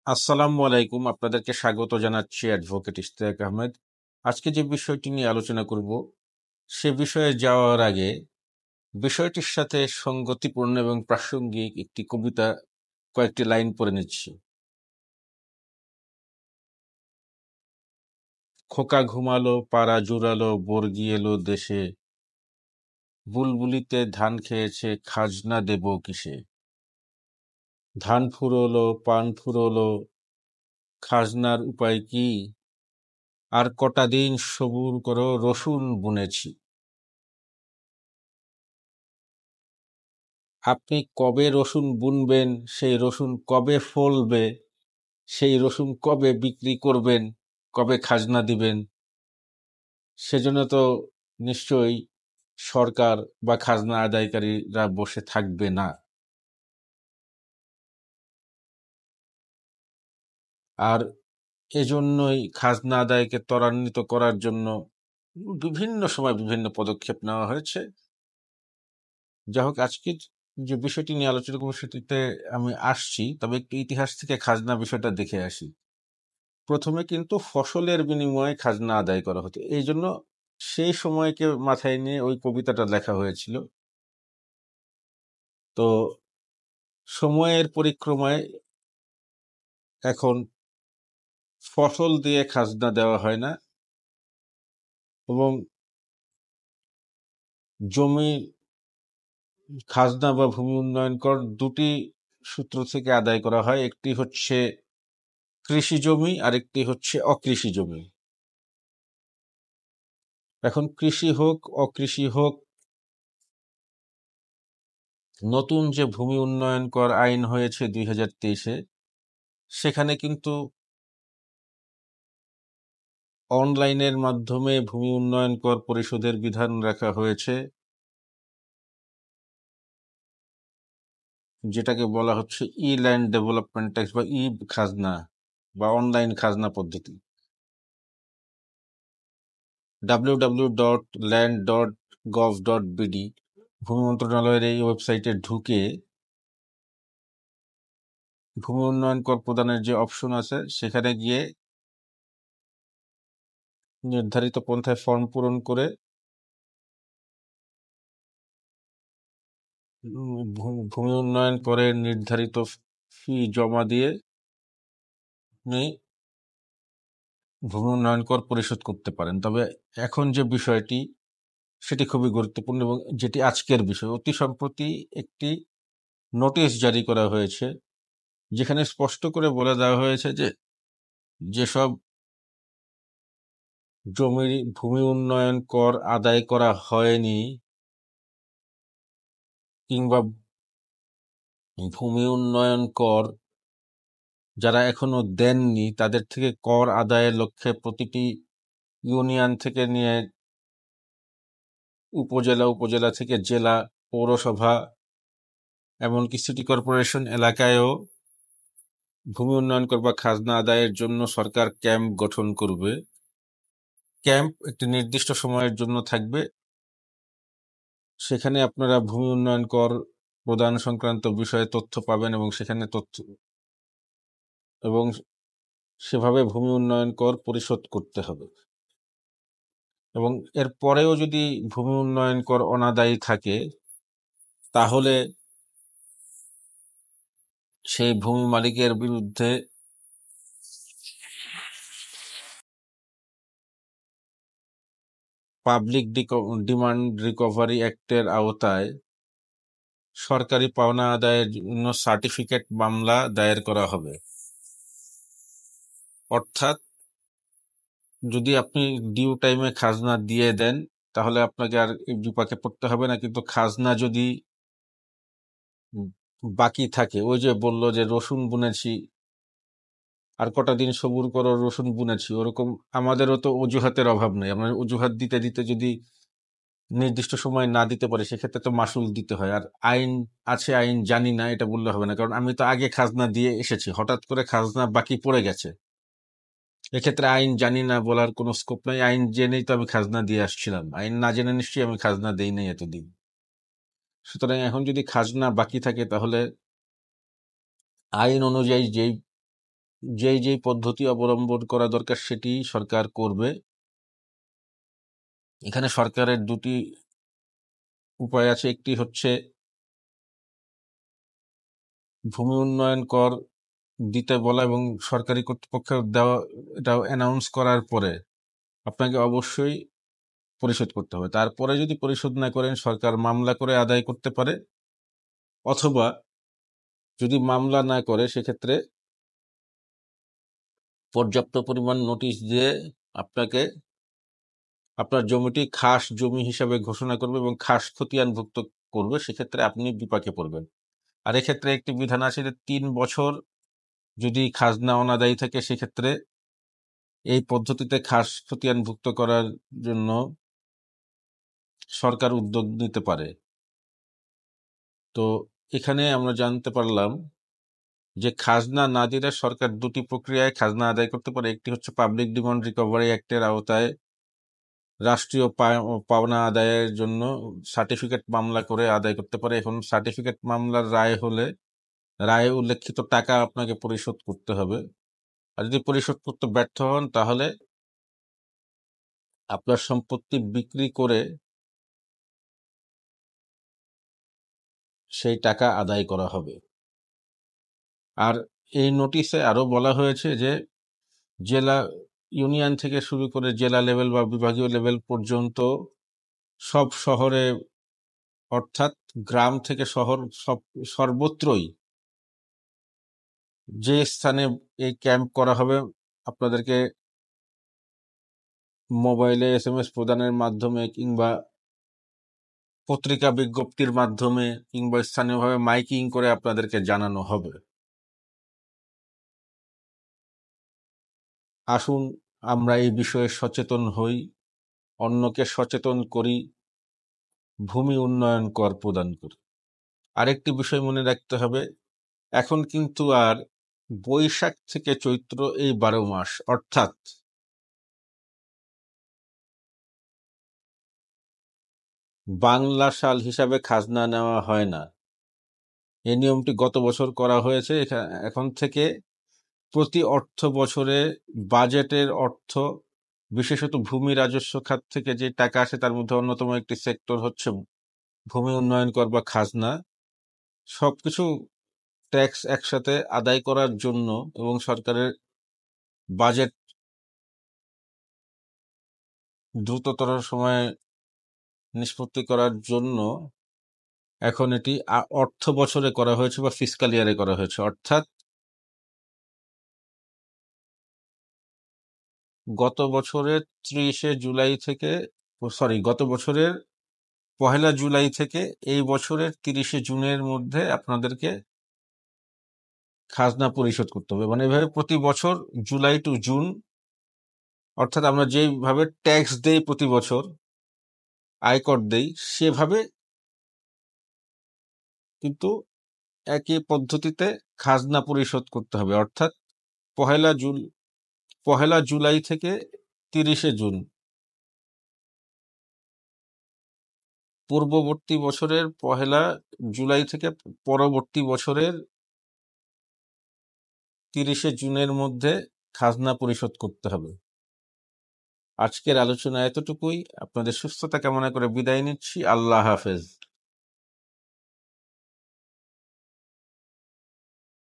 আসসালামু আলাইকুম। আপনাদেরকে স্বাগত জানাচ্ছি অ্যাডভোকেট ইশতিয়াক আহমেদ। আজকে যে বিষয়টি নিয়ে আলোচনা করব সে বিষয়ে যাওয়ার আগে বিষয়টির সাথে সঙ্গতিপূর্ণ এবং প্রাসঙ্গিক একটি কবিতা কয়েকটি লাইন পড়ে নিচ্ছি। খোকা ঘুমালো, পাড়া জুড়ালো, বর্গি এলো দেশে, বুলবুলিতে ধান খেয়েছে, খাজনা দেব কিসে? ধান ফুরোলো, পান ফুরোলো, খাজনার উপায় কি? আর কটা দিন সবুর করো, রসুন বুনেছি। আপনি কবে রসুন বুনবেন, সেই রসুন কবে ফলবে, সেই রসুন কবে বিক্রি করবেন, কবে খাজনা দিবেন, সেজন্য তো নিশ্চয়ই সরকার বা খাজনা আদায়কারীরা বসে থাকবে না। আর এজন্যই খাজনা আদায়কে ত্বরান্বিত করার জন্য বিভিন্ন সময় বিভিন্ন পদক্ষেপ নেওয়া হয়েছে। যা হোক, আজকে যে বিষয়টি নিয়ে আলোচনা করবো সেটিতে আমি আসছি, তবে একটু ইতিহাস থেকে খাজনা বিষয়টা দেখে আসি। প্রথমে কিন্তু ফসলের বিনিময়ে খাজনা আদায় করা হতো, এই জন্য সেই সময়কে মাথায় নিয়ে ওই কবিতাটা লেখা হয়েছিল। তো সময়ের পরিক্রমায় এখন ফসল দিয়ে খাজনা দেওয়া হয় না, এবং জমি খাজনা বা ভূমি উন্নয়ন কর দুটি সূত্র থেকে আদায় করা হয়। একটি হচ্ছে কৃষি জমি, আরেকটি হচ্ছে অকৃষি জমি। এখন কৃষি হোক অকৃষি হোক, নতুন যে ভূমি উন্নয়ন কর আইন হয়েছে 2023-এ, সেখানে কিন্তু অনলাইনের মাধ্যমে ভূমি উন্নয়ন কর পরিশোধের বিধান রাখা হয়েছে, যেটাকে বলা হচ্ছে ই ল্যান্ড ডেভেলপমেন্ট ট্যাক্স বা ই খাজনা বা অনলাইন খাজনা পদ্ধতি। www.land.gov.bd ভূমি মন্ত্রণালয়ের এই ওয়েবসাইটে ঢুকে ভূমি উন্নয়ন কর প্রদানের যে অপশন আছে সেখানে গিয়ে নির্ধারিত পন্থায় ফর্ম পূরণ করে ভূমি উন্নয়ন করে নির্ধারিত ফি জমা দিয়ে আপনি ভূমি উন্নয়ন কর পরিশোধ করতে পারেন। তবে এখন যে বিষয়টি সেটি খুবই গুরুত্বপূর্ণ, এবং যেটি আজকের বিষয়। অতি সম্প্রতি একটি নোটিশ জারি করা হয়েছে, যেখানে স্পষ্ট করে বলে দেওয়া হয়েছে যে যেসব জমির ভূমি উন্নয়ন কর আদায় করা হয়নি কিংবা ভূমি উন্নয়ন কর যারা এখনো দেননি, তাদের থেকে কর আদায়ের লক্ষ্যে প্রতিটি ইউনিয়ন থেকে নিয়ে উপজেলা, উপজেলা থেকে জেলা, পৌরসভা, এমনকি সিটি কর্পোরেশন এলাকায়ও ভূমি উন্নয়ন কর বা খাজনা আদায়ের জন্য সরকার ক্যাম্প গঠন করবে। ক্যাম্প একটি নির্দিষ্ট সময়ের জন্য থাকবে, সেখানে আপনারা ভূমি উন্নয়ন কর প্রদান সংক্রান্ত বিষয়ে তথ্য পাবেন, এবং সেখানে তথ্য এবং সেভাবে ভূমি উন্নয়ন কর পরিশোধ করতে হবে। এবং এর পরেও যদি ভূমি উন্নয়ন কর অনাদায়ী থাকে, তাহলে সেই ভূমি মালিকের বিরুদ্ধে পাবলিক ডিমান্ড রিকভারি অ্যাক্টের আওতায় সরকারি পাওনা আদায়ের জন্য সার্টিফিকেট মামলা দায়ের করা হবে। অর্থাৎ যদি আপনি ডিউ টাইমে খাজনা দিয়ে দেন, তাহলে আপনাকে আর বিপাকে পড়তে হবে না। কিন্তু খাজনা যদি বাকি থাকে, ওই যে বললো যে রসুন বুনেছি, আর কটা দিন সবুর করো, রসুন বুনেছি, ওরকম আমাদেরও তো অজুহাতের অভাব নেই। আমরা অজুহাত দিতে দিতে যদি নির্দিষ্ট সময় না দিতে পারি, সেক্ষেত্রে তো মাসুল দিতে হয়। আর আইন আছে, আইন জানি না, এটা বললে হবে না, কারণ আমি তো আগে খাজনা দিয়ে এসেছি, হঠাৎ করে খাজনা বাকি পড়ে গেছে। এক্ষেত্রে আইন জানি না বলার কোনো স্কোপ নাই। আইন জেনেই তো আমি খাজনা দিয়ে আসছিলাম, আইন না জেনে নিশ্চয়ই আমি খাজনা দেই নাই এতদিন। সুতরাং এখন যদি খাজনা বাকি থাকে, তাহলে আইন অনুযায়ী যেই যেই যেই পদ্ধতি অবলম্বন করা দরকার সেটি সরকার করবে। এখানে সরকারের দুটি উপায় আছে। একটি হচ্ছে ভূমি উন্নয়ন কর দিতে বলা এবং সরকারি কর্তৃপক্ষ দেওয়া, এটা অ্যানাউন্স করার পরে আপনাকে অবশ্যই পরিশোধ করতে হবে। তারপরে যদি পরিশোধ না করেন সরকার মামলা করে আদায় করতে পারে, অথবা যদি মামলা না করে সেক্ষেত্রে পর্যাপ্ত পরিমাণ নোটিশ দিয়ে আপনাকে আপনার জমিটি খাস জমি হিসাবে ঘোষণা করবে এবং খাস খতিয়ানভুক্ত করবে। সেক্ষেত্রে আপনি বিপাকে পড়বেন। আর এক্ষেত্রে একটি বিধান আছে যে 3 বছর যদি খাজনা অনাদায়ী থাকে সেক্ষেত্রে এই পদ্ধতিতে খাস খতিয়ানভুক্ত করার জন্য সরকার উদ্যোগ নিতে পারে। তো এখানে আমরা জানতে পারলাম যে খাজনা না দিলে সরকার দুটি প্রক্রিয়ায় খাজনা আদায় করতে পারে। একটি হচ্ছে পাবলিক ডিমান্ড রিকভারি অ্যাক্টের আওতায় রাষ্ট্রীয় পাওনা আদায়ের জন্য সার্টিফিকেট মামলা করে আদায় করতে পারে। এখন সার্টিফিকেট মামলার রায় হলে রায়ে উল্লেখিত টাকা আপনাকে পরিশোধ করতে হবে। আর যদি পরিশোধ করতে ব্যর্থ হন তাহলে আপনার সম্পত্তি বিক্রি করে সেই টাকা আদায় করা হবে। আর এই নোটিশে আরো বলা হয়েছে যে জেলা ইউনিয়ন থেকে শুরু করে জেলা লেভেল বা বিভাগীয় লেভেল পর্যন্ত সব শহরে, অর্থাৎ গ্রাম থেকে শহর, সর্বত্রই যে স্থানে এই ক্যাম্প করা হবে আপনাদেরকে মোবাইলে SMS প্রদানের মাধ্যমে কিংবা পত্রিকা বিজ্ঞপ্তির মাধ্যমে কিংবা স্থানীয়ভাবে মাইকিং করে আপনাদেরকে জানানো হবে। আসুন আমরা এই বিষয়ে সচেতন হই, অন্যকে সচেতন করি, ভূমি উন্নয়ন কর প্রদান করি। আরেকটি বিষয় মনে রাখতে হবে, এখন কিন্তু আর বৈশাখ থেকে চৈত্র এই 12 মাস অর্থাৎ বাংলা সাল হিসাবে খাজনা নেওয়া হয় না। এই নিয়মটি গত বছর করা হয়েছে। এখন থেকে প্রতি অর্থ বছরে বাজেটের অর্থ, বিশেষত ভূমি রাজস্ব খাত থেকে যে টাকা আসে তার মধ্যে অন্যতম একটি সেক্টর হচ্ছে ভূমি উন্নয়ন কর বা খাজনা। সবকিছু ট্যাক্স একসাথে আদায় করার জন্য এবং সরকারের বাজেট দ্রুততর সময়ে নিষ্পত্তি করার জন্য এখন এটি অর্থ বছরে করা হয়েছে বা ফিসকাল ইয়ারে করা হয়েছে। অর্থাৎ গত বছরের 30শে জুলাই থেকে, গত বছরের 1 জুলাই থেকে এই বছরের 30শে জুনের মধ্যে আপনাদেরকে খাজনা পরিশোধ করতে হবে। মানে এভাবে প্রতি বছর জুলাই টু জুন, অর্থাৎ আমরা যেভাবে ট্যাক্স দেই প্রতি বছর, আয়কর দেই, সেভাবে কিন্তু একই পদ্ধতিতে খাজনা পরিশোধ করতে হবে। অর্থাৎ 1 জুলাই থেকে 30শে জুন, পূর্ববর্তী বছরের 1 জুলাই থেকে পরবর্তী বছরের 30শে জুনের মধ্যে খাজনা পরিশোধ করতে হবে। আজকের আলোচনা এতটুকুই। আপনাদের সুস্থতা কামনা করে বিদায় নিচ্ছি। আল্লাহ হাফেজ।